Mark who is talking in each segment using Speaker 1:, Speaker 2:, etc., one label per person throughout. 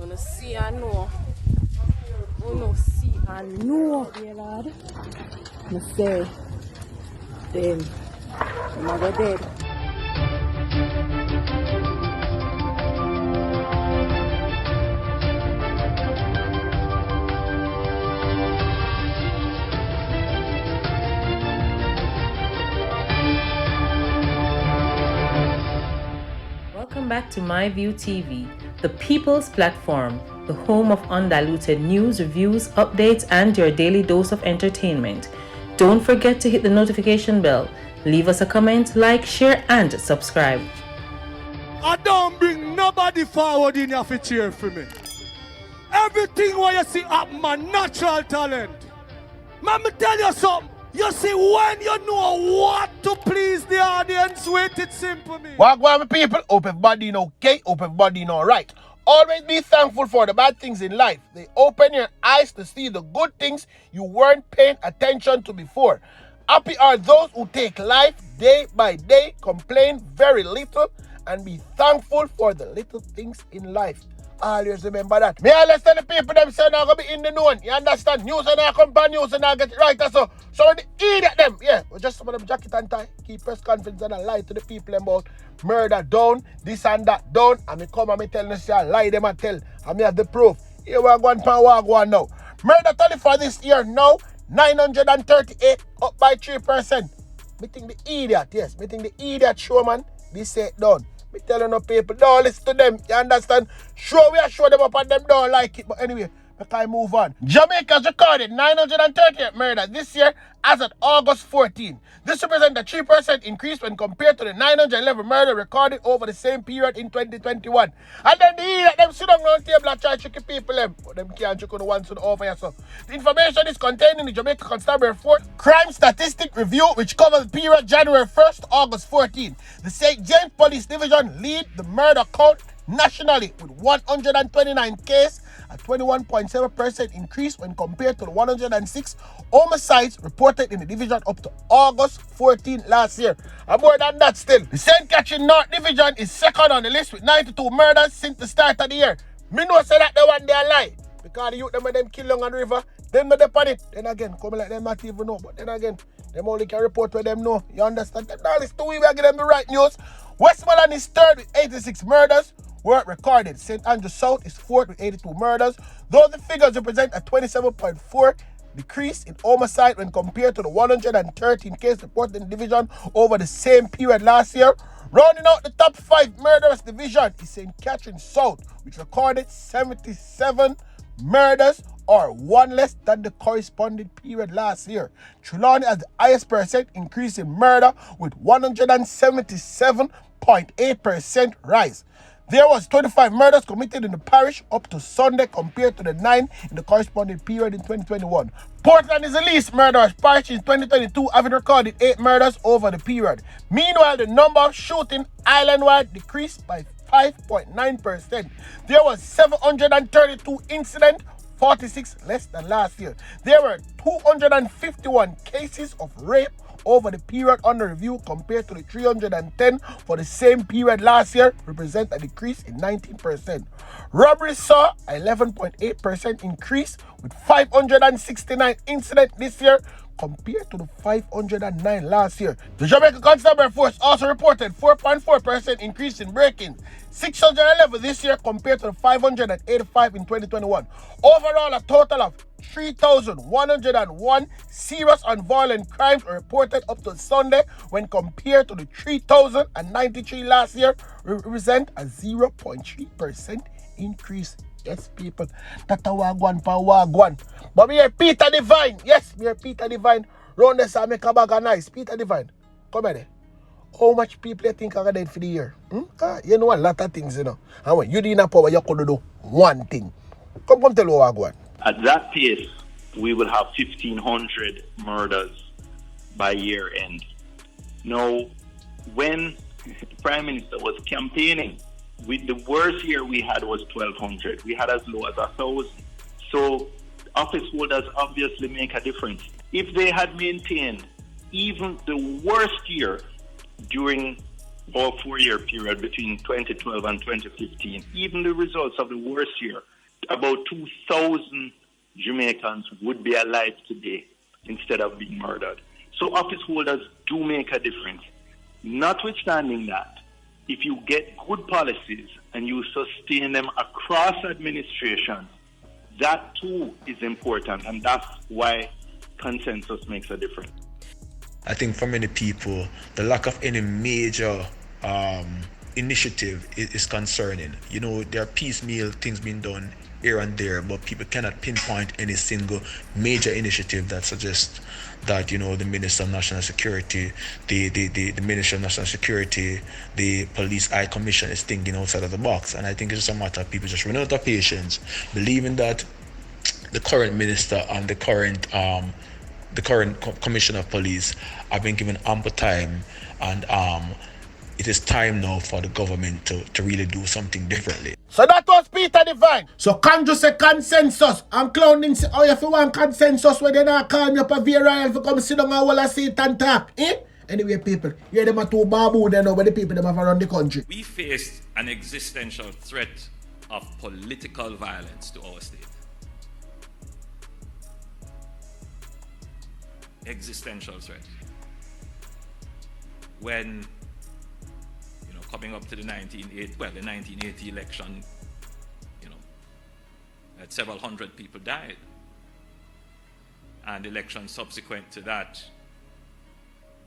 Speaker 1: Wanna see and know. Wanna see and know, dear lad. I say, them, I'm gonna go dead.
Speaker 2: Welcome back to MyView TV, the people's platform, the home of undiluted news, reviews, updates, and your daily dose of entertainment. Don't forget to hit the notification bell, leave us a comment, like, share, and subscribe.
Speaker 3: I don't bring nobody forward in your cheer for me. Everything what you see up my natural talent. Let me tell you something. You see, when you know what to please the audience with, it's simple, me.
Speaker 4: What my people? Hope everybody okay, hope everybody right. Always be thankful for the bad things in life. They open your eyes to see the good things you weren't paying attention to before. Happy are those who take life day by day, complain very little, and be thankful for the little things in life. Always remember that. Me always tell the people them say not gonna be in the known. You understand? News and I come by news and I get it right. So the idiot them, yeah. Well, just some of them jacket and tie, keep press conference and I lie to the people about murder down, this and that down. And me come and me tell them say I lie them and tell. And me have the proof. Here we are going now. Murder tally for this year now, 938, up by 3%. Me think the idiot, yes. Me think the idiot show man, this say it done. Me telling no people, don't listen to them, you understand? Sure, we are show them up and them don't like it, but anyway, we can move on. Jamaica's recorded 938 murder this year as of August 14. This represents a 3% increase when compared to the 911 murder recorded over the same period in 2021. And then them sit down on the table and try to trick people them, but them can't trick on the ones to the over here. So the information is contained in the Jamaica Constabulary Report Crime Statistic Review, which covers the period January 1st to August 14. The St. James Police Division lead the murder count nationally with 129 cases, a 21.7% increase when compared to the 106 homicides reported in the division up to August 14 last year. And more than that still, the St. Catherine North Division is second on the list with 92 murders since the start of the year. Me know say that the one they lie, because the youth them kill along on the river, them not depend it. Then again, come like them not even know, but then again, them only can report where them know. You understand? Them now listen to we give them the right news. Westmoreland is third with 86 murders were recorded. St. Andrew South is fourth with 82 murders, though the figures represent a 27.4% decrease in homicide when compared to the 113 cases reported in the division over the same period last year. Rounding out the top 5 murderous division is St. Catherine South, which recorded 77 murders, or one less than the corresponding period last year. Trelawney has the highest percent increase in murder with 177.8% rise. There was 25 murders committed in the parish up to Sunday compared to the 9 in the corresponding period in 2021. Portland is the least murderous parish in 2022, having recorded 8 murders over the period. Meanwhile, the number of shootings island-wide decreased by 5.9%. There was 732 incidents, 46 less than last year. There were 251 cases of rape over the period under review compared to the 310 for the same period last year, represent a decrease in 19%. Robbery saw a 11.8% increase with 569 incidents this year compared to the 509 last year. The Jamaica Constabulary Force also reported 4.4% increase in break-ins, 611 this year compared to the 585 in 2021. Overall, a total of 3,101 serious and violent crimes were reported up to Sunday when compared to the 3,093 last year, represent a 0.3% increase. Yes, people, that's a wagwan pa wagwan. But me here Peter Divine, yes, me here Peter Divine, round this and make a bag of nice. Peter Divine, come here. How much people you think are dead for the year? You know a lot of things, you know. And when you didn't have power, you could do one thing. Come tell me wagwan.
Speaker 5: At that pace, we will have 1,500 murders by year end. Now, when the Prime Minister was campaigning, the worst year we had was 1,200. We had as low as 1,000. So office holders obviously make a difference. If they had maintained even the worst year during or 4-year period between 2012 and 2015, even the results of the worst year, about 2,000 Jamaicans would be alive today instead of being murdered. So office holders do make a difference. Notwithstanding that, if you get good policies and you sustain them across administration, that too is important, and that's why consensus makes a difference.
Speaker 6: I think for many people, the lack of any major initiative is concerning. You know, there are piecemeal things being done here and there, but people cannot pinpoint any single major initiative that suggests that, you know, the Minister of National Security, the Minister of National Security, the Police High Commission is thinking outside of the box. And I think it's just a matter of people just running out of patience, believing that the current minister and the current Commissioner of Police have been given ample time, and it is time now for the government to really do something differently.
Speaker 4: So that was Peter Divine. So can't you say consensus? And clowning say, oh, if you want consensus, when they not call me up a VRL for come sit down and all sit and talk. Eh? Anyway, people, here them are two babu there now, but the people them have around the country.
Speaker 7: We faced an existential threat of political violence to our state. Existential threat. When, you know, coming up to the 1980 election, you know, that several hundred people died. And elections subsequent to that,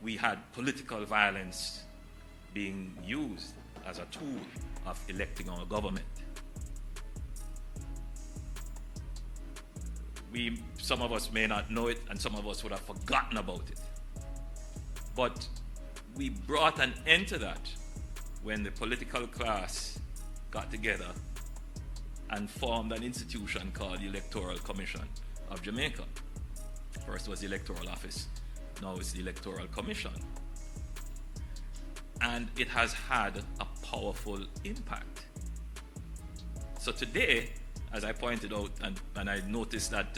Speaker 7: we had political violence being used as a tool of electing our government. Some of us may not know it, and some of us would have forgotten about it. But we brought an end to that when the political class got together and formed an institution called the Electoral Commission of Jamaica. First was the Electoral Office, now it's the Electoral Commission. And it has had a powerful impact. So today, as I pointed out, and I noticed that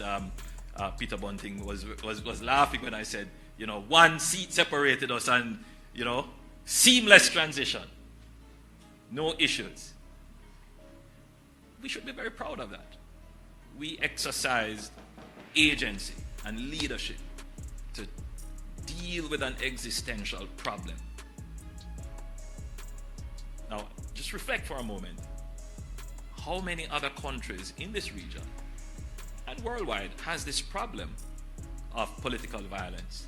Speaker 7: Peter Bunting was laughing when I said, you know, one seat separated us and, you know, seamless transition. No issues. We should be very proud of that. We exercised agency and leadership to deal with an existential problem. Now, just reflect for a moment. How many other countries in this region and worldwide has this problem of political violence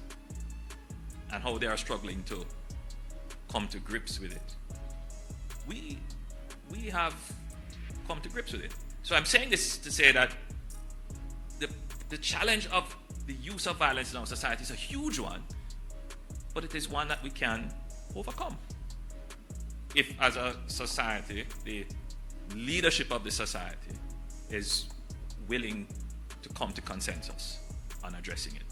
Speaker 7: and how they are struggling to come to grips with it? We have come to grips with it. So I'm saying this to say that the challenge of the use of violence in our society is a huge one, but it is one that we can overcome. If as a society, the leadership of the society is willing to come to consensus on addressing it.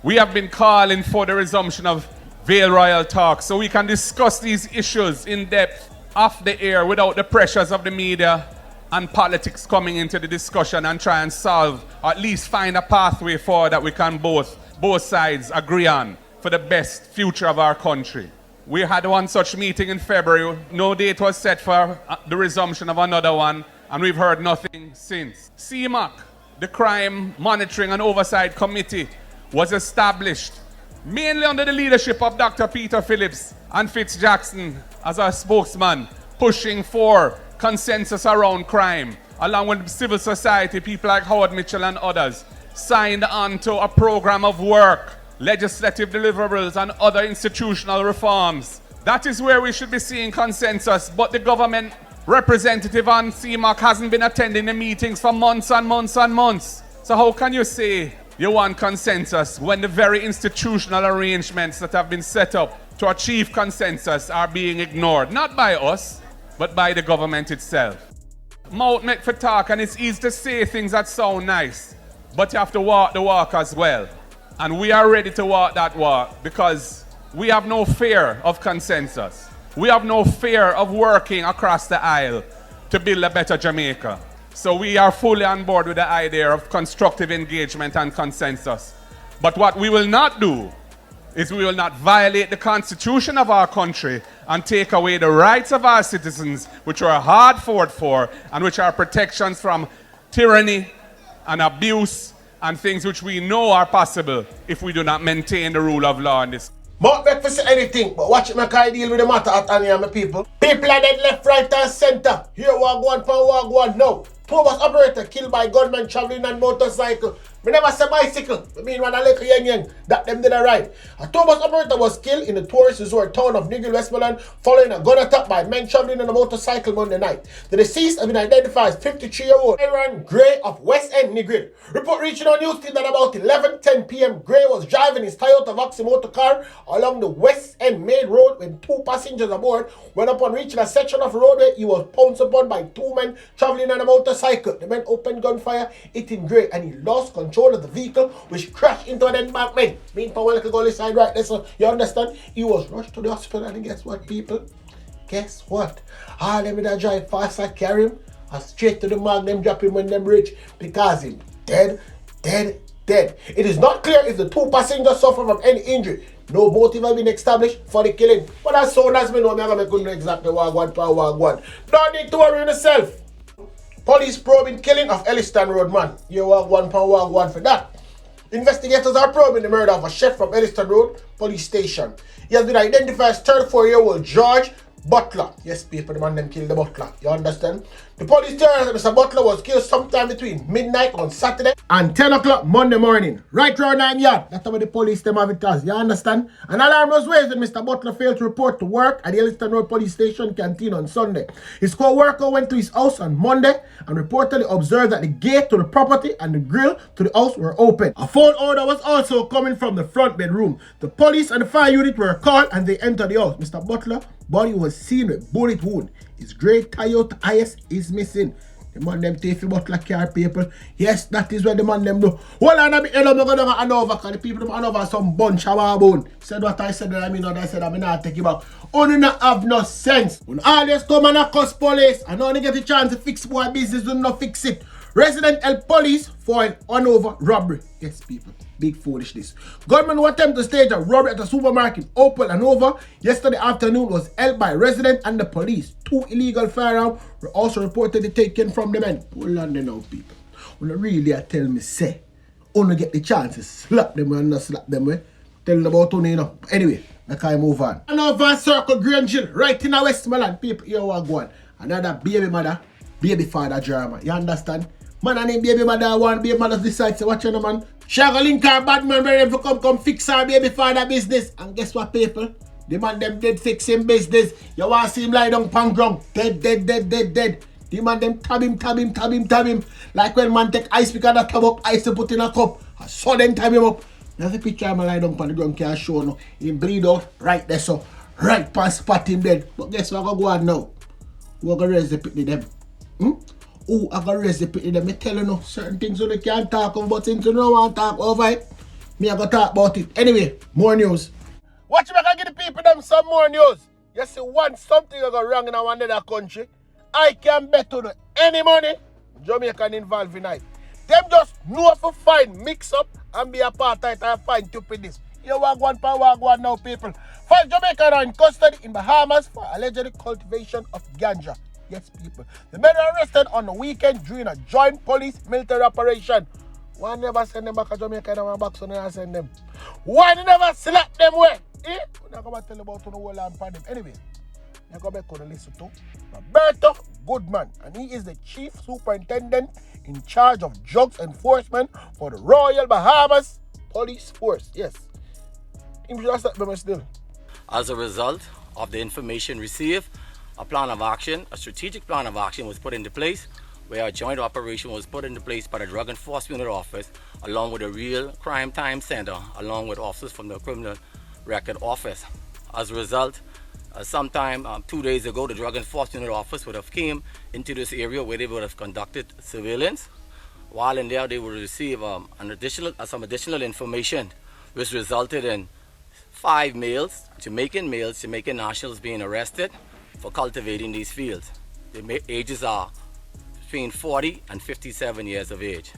Speaker 8: We have been calling for the resumption of Vale Royal talks so we can discuss these issues in depth off the air without the pressures of the media and politics coming into the discussion, and try and solve, or at least find a pathway forward that we can both sides agree on for the best future of our country. We had one such meeting in February. No date was set for the resumption of another one, and we've heard nothing since. CMOC, the Crime Monitoring and Oversight Committee, was established mainly under the leadership of Dr. Peter Phillips and Fitz Jackson as our spokesman, pushing for consensus around crime, along with civil society, people like Howard Mitchell and others, signed on to a program of work, legislative deliverables, and other institutional reforms. That is where we should be seeing consensus, but the government representative on CMOC hasn't been attending the meetings for months and months and months. So how can you say you want consensus when the very institutional arrangements that have been set up to achieve consensus are being ignored? Not by us, but by the government itself. Mouth make for talk, and it's easy to say things that sound nice, but you have to walk the walk as well. And we are ready to walk that walk because we have no fear of consensus. We have no fear of working across the aisle to build a better Jamaica. So we are fully on board with the idea of constructive engagement and consensus. But what we will not do is we will not violate the constitution of our country and take away the rights of our citizens, which are hard fought for and which are protections from tyranny and abuse and things which we know are possible if we do not maintain the rule of law in this.
Speaker 4: Not back for say anything, but watch it, I deal with the matter at any of my people. People are dead left, right, and center. Here, walk one now. Two bus operator killed by gunmen traveling on motorcycle. Me never say bicycle. I mean when I look young, that them did a ride. A tour bus operator was killed in the tourist resort town of Nigel, Westmoreland, following a gun attack by men traveling on a motorcycle Monday night. The deceased have been identified as 53-year-old Byron Gray of West End, Nigel. Report reaching on news team that about 11:10 p.m. Gray was driving his Toyota Voxy motor car along the West End main road when two passengers aboard. When upon reaching a section of roadway, he was pounced upon by two men traveling on a motorcycle. The men opened gunfire, hitting Gray, and he lost control of the vehicle, which crashed into an embankment. Mean power like a goalie side right there, so you understand? He was rushed to the hospital, and guess what, people? Guess what? All them that drive fast and carry him, and straight to the morgue, them drop him when them reach, because him dead. It is not clear if the two passengers suffer from any injury. No motive has been established for the killing. But as soon as me know, I'm going to know exactly what one. Don't need to worry yourself. Police probing killing of Elliston Road man. You walk one for that. Investigators are probing the murder of a chef from Elliston Road Police Station. He has been identified as 34-year-old George Butler. Yes, people, the man them killed the butler. You understand? The police tell us that Mr. Butler was killed sometime between midnight on Saturday and 10 o'clock Monday morning. Right around 9 yard. That's how the police them have it as. You understand? An alarm was raised when Mr. Butler failed to report to work at the Elliston Road Police Station canteen on Sunday. His co-worker went to his house on Monday and reportedly observed that the gate to the property and the grill to the house were open. A phone order was also coming from the front bedroom. The police and the fire unit were called and they entered the house. Mr. Butler's body was seen with bullet wound. His grey Toyota IS is missing. The man them take the Butler car, people. Yes, that is what the man them do. Hold on a bit, I'm going to hand over, because the people them hand over some bunch of our bone. Said what I said, I mean what I said, I mean not take it back. Only not have no sense. When always come and cuss police, and only get a chance to fix boy business, do not fix it. Resident help police foil on over robbery. Yes, people. Big foolishness. Gunmen who attempt to stage a robbery at a supermarket, Opal and Over, yesterday afternoon was held by residents and the police. 2 illegal firearms were also reportedly taken from the men. Hold on there now, people. When I really tell me, say, only get the chance to slap them and not slap them, tell them about only, you know. Anyway, I can't move on. And over Circle Grangeville, right in the Westmoreland, people, here we go on. Another baby mother, baby father drama. You understand? Man and him baby mother want baby mother decide to watch you, man. She go link her bad man ready to come fix her baby father business. And guess what, people? The man them dead fixing business. You want to see him lie down pan ground. Dead. The man them tab him. Like when man take ice pick and a tab up ice to put in a cup. And so then tab him up. There's a picture of him lie down pan the ground can't show no. He bleed out right there so. Right past spot him dead. But guess what I go on now? We're going to raise the pit to them. Oh, I got raise the pity them. Me tell you no, certain things you can't talk about, but things you don't want to talk over it. Me I go talk about it. Anyway, more news. Watch me, I can give the people them some more news. You see, once something go wrong in one other country, I can bet on any money Jamaican involved in it. Them just know to find mix up and be a part of it and find stupidness. You walk one now, people. 5 Jamaicans are in custody in Bahamas for alleged cultivation of ganja. Yes, people. The men were arrested on the weekend during a joint police military operation. Why never send them back to Jamaica and back so they send them? Why they never slap them away? We're not going to tell you about the whole land for them. Anyway, I'm going to listen to Roberto Goodman, and he is the Chief Superintendent in charge of drugs enforcement for the Royal Bahamas Police Force. Yes.
Speaker 9: As a result of the information received, a strategic plan of action was put into place, where a joint operation was put into place by the Drug Enforcement Office, along with the Real Crime Time Center, along with officers from the Criminal Record Office. As a result, sometime 2 days ago, the Drug Enforcement Office would have came into this area where they would have conducted surveillance. While in there, they would receive some additional information, which resulted in 5 Jamaican nationals being arrested for cultivating these fields. The ages are between 40 and 57 years of age.